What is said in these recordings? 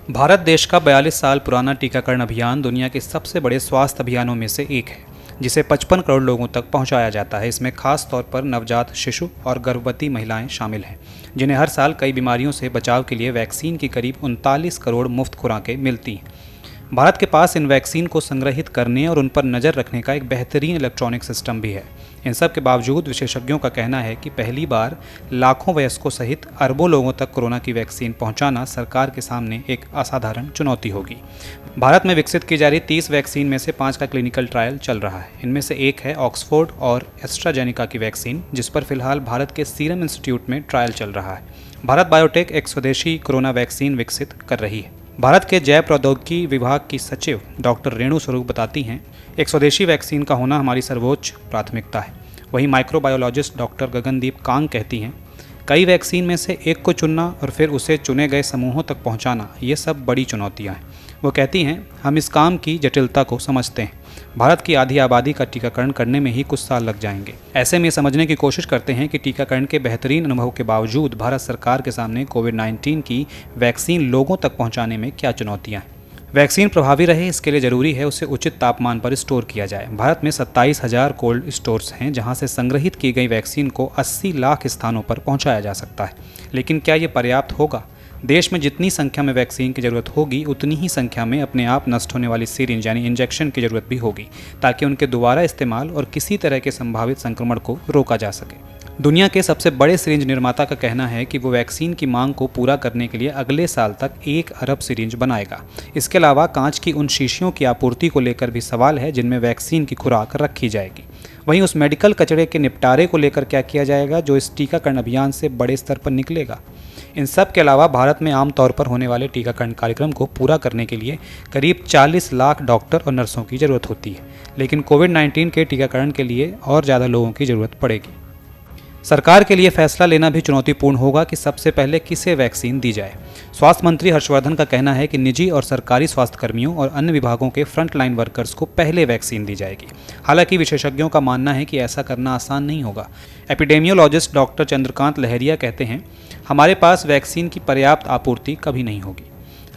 भारत देश का 42 साल पुराना टीकाकरण अभियान दुनिया के सबसे बड़े स्वास्थ्य अभियानों में से एक है, जिसे 55 करोड़ लोगों तक पहुंचाया जाता है। इसमें खास तौर पर नवजात शिशु और गर्भवती महिलाएं शामिल हैं, जिन्हें हर साल कई बीमारियों से बचाव के लिए वैक्सीन की करीब 39 करोड़ मुफ्त खुराकें मिलती हैं। भारत के पास इन वैक्सीन को संग्रहित करने और उन पर नज़र रखने का एक बेहतरीन इलेक्ट्रॉनिक सिस्टम भी है। इन सब के बावजूद विशेषज्ञों का कहना है कि पहली बार लाखों वयस्कों सहित अरबों लोगों तक कोरोना की वैक्सीन पहुंचाना सरकार के सामने एक असाधारण चुनौती होगी। भारत में विकसित की जा रही 30 वैक्सीन में से 5 का क्लिनिकल ट्रायल चल रहा है। इनमें से एक है ऑक्सफोर्ड और एस्ट्राजेनेका की वैक्सीन, जिस पर फिलहाल भारत के सीरम इंस्टीट्यूट में ट्रायल चल रहा है। भारत बायोटेक एक स्वदेशी कोरोना वैक्सीन विकसित कर रही है। भारत के जैव प्रौद्योगिकी विभाग की सचिव डॉक्टर रेणु स्वरूप बताती हैं, एक स्वदेशी वैक्सीन का होना हमारी सर्वोच्च प्राथमिकता है। वहीं माइक्रोबायोलॉजिस्ट डॉक्टर गगनदीप कांग कहती हैं, कई वैक्सीन में से एक को चुनना और फिर उसे चुने गए समूहों तक पहुंचाना, ये सब बड़ी चुनौतियां हैं। वो कहती हैं, हम इस काम की जटिलता को समझते हैं। भारत की आधी आबादी का टीकाकरण करने में ही कुछ साल लग जाएंगे। ऐसे में समझने की कोशिश करते हैं कि टीकाकरण के बेहतरीन अनुभव के बावजूद भारत सरकार के सामने कोविड-19 की वैक्सीन लोगों तक पहुंचाने में क्या चुनौतियां हैं। वैक्सीन प्रभावी रहे, इसके लिए जरूरी है उसे उचित तापमान पर स्टोर किया जाए। भारत में 27,000 कोल्ड स्टोर्स हैं, जहां से संग्रहित की गई वैक्सीन को 80 लाख स्थानों पर पहुंचाया जा सकता है। लेकिन क्या ये पर्याप्त होगा? देश में जितनी संख्या में वैक्सीन की जरूरत होगी, उतनी ही संख्या में अपने आप नष्ट होने वाली सिरिंज यानी इंजेक्शन की जरूरत भी होगी, ताकि उनके दोबारा इस्तेमाल और किसी तरह के संभावित संक्रमण को रोका जा सके। दुनिया के सबसे बड़े सिरिंज निर्माता का कहना है कि वो वैक्सीन की मांग को पूरा करने के लिए अगले साल तक 1 अरब सिरिंज बनाएगा। इसके अलावा कांच की उन शीशियों की आपूर्ति को लेकर भी सवाल है, जिनमें वैक्सीन की खुराक रखी जाएगी। वहीं उस मेडिकल कचरे के निपटारे को लेकर क्या किया जाएगा, जो इस टीकाकरण अभियान से बड़े स्तर पर निकलेगा। इन सब के अलावा भारत में आमतौर पर होने वाले टीकाकरण कार्यक्रम को पूरा करने के लिए करीब 40 लाख डॉक्टर और नर्सों की ज़रूरत होती है, लेकिन कोविड-19 के टीकाकरण के लिए और ज़्यादा लोगों की ज़रूरत पड़ेगी। सरकार के लिए फैसला लेना भी चुनौतीपूर्ण होगा कि सबसे पहले किसे वैक्सीन दी जाए। स्वास्थ्य मंत्री हर्षवर्धन का कहना है कि निजी और सरकारी स्वास्थ्य कर्मियों और अन्य विभागों के फ्रंटलाइन वर्कर्स को पहले वैक्सीन दी जाएगी। हालांकि विशेषज्ञों का मानना है कि ऐसा करना आसान नहीं होगा। एपिडेमियोलॉजिस्ट डॉक्टर चंद्रकांत लहरिया कहते हैं, हमारे पास वैक्सीन की पर्याप्त आपूर्ति कभी नहीं होगी।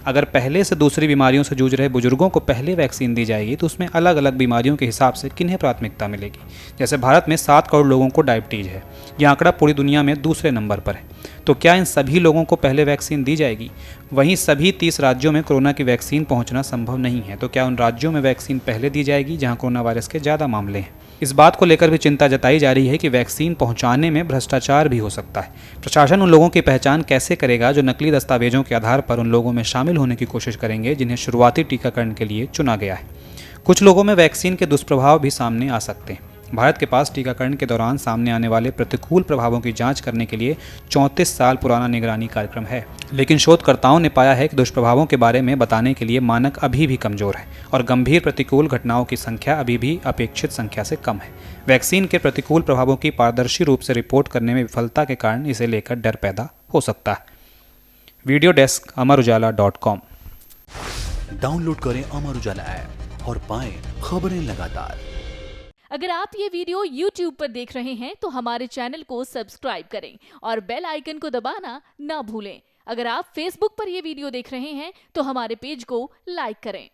अगर पहले से दूसरी बीमारियों से जूझ रहे बुजुर्गों को पहले वैक्सीन दी जाएगी, तो उसमें अलग अलग बीमारियों के हिसाब से किन्हें प्राथमिकता मिलेगी। जैसे भारत में 7 करोड़ लोगों को डायबिटीज है, यह आंकड़ा पूरी दुनिया में दूसरे नंबर पर है। तो क्या इन सभी लोगों को पहले वैक्सीन दी जाएगी? वहीं सभी 30 राज्यों में कोरोना की वैक्सीन पहुंचना संभव नहीं है, तो क्या उन राज्यों में वैक्सीन पहले दी जाएगी जहां कोरोना वायरस के ज़्यादा मामले हैं? इस बात को लेकर भी चिंता जताई जा रही है कि वैक्सीन पहुंचाने में भ्रष्टाचार भी हो सकता है। प्रशासन उन लोगों की पहचान कैसे करेगा जो नकली दस्तावेजों के आधार पर उन लोगों में शामिल होने की कोशिश करेंगे जिन्हें शुरुआती टीकाकरण के लिए चुना गया है। कुछ लोगों में वैक्सीन के दुष्प्रभाव भी सामने आ सकते हैं। भारत के पास टीकाकरण के दौरान सामने आने वाले प्रतिकूल प्रभावों की जांच करने के लिए 34 साल पुराना निगरानी कार्यक्रम है, लेकिन शोधकर्ताओं ने पाया है कि दुष्प्रभावों के बारे में बताने के लिए मानक अभी भी कमजोर है और गंभीर प्रतिकूल घटनाओं की संख्या अभी भी अपेक्षित संख्या से कम है। वैक्सीन के प्रतिकूल प्रभावों की पारदर्शी रूप से रिपोर्ट करने में विफलता के कारण इसे लेकर डर पैदा हो सकता है। Video desk amarujala.com। डाउनलोड करें अमर उजाला ऐप और पाएं खबरें लगातार। अगर आप ये वीडियो YouTube पर देख रहे हैं तो हमारे चैनल को सब्सक्राइब करें और बेल आइकन को दबाना ना भूलें। अगर आप Facebook पर ये वीडियो देख रहे हैं तो हमारे पेज को लाइक करें।